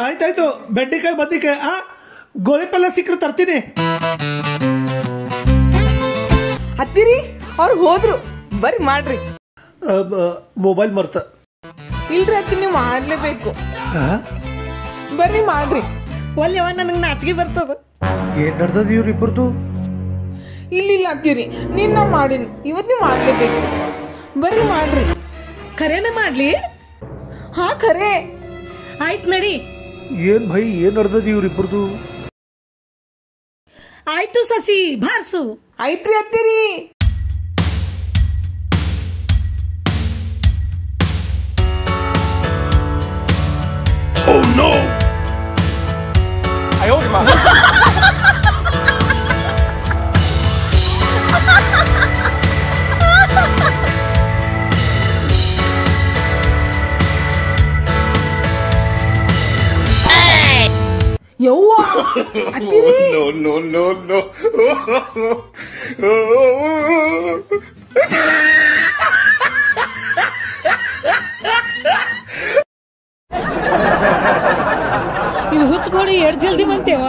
ಆಯ್ತಾಯ್ತು, ಬೆಂಡೆಕಾಯಿ ಬದ್ನಿಕಾಯಿ ಗೋಳಿ ಪಲ್ಯ ಸಿಕ್ಕರೆ ತರ್ತೀನಿ. ಹತ್ತಿರಿ ಅವ್ರು ಹೋದ್ರು, ಬರ್ರಿ ಮಾಡ್ರಿ. ಮೊಬೈಲ್ ಮರ್ತ. ಇಲ್ರಿ ಅತ್ತಿ, ನೀವು ಮಾಡ್ಲೇಬೇಕು. ಬರ್ರಿ ಮಾಡ್ರಿ. ಒಲ್ಲೆವ ನನಗೆ ನಾಚಿಗೆ ಬರ್ತದ. ಏನ್ ನಡ್ದದ ಇವ್ರಿಬ್ಬರದು? ಇಲ್ಲ ಅತ್ತಿರಿ, ನಿನ್ನ ಮಾಡಿನಿ, ಇವತ್ತು ನೀವು ಮಾಡ್ಲೇಬೇಕು. ಬರ್ರಿ ಮಾಡ್ರಿ. ಖರೇನ ಮಾಡ್ಲಿ? ಹಾ ಖರೆ. ಆಯ್ತು ನಡಿ. ಏನ್ ಭೈ, ಏನ್ ನಡ್ದದ ಇವ್ರಿಬ್ಬರದು? ಆಯ್ತು ಸಸಿ, ಬಾರ್ಸು. ಆಯ್ತ್ರಿ ಅತ್ತಿರಿ. Oh no! I owed him a ಯವ್ವ ಅತ್ತಿರಿ. No. ಇದು ಹುಚ್ಕೊಡಿ, 2 ಜಲ್ದಿ ಬಂತೇವ.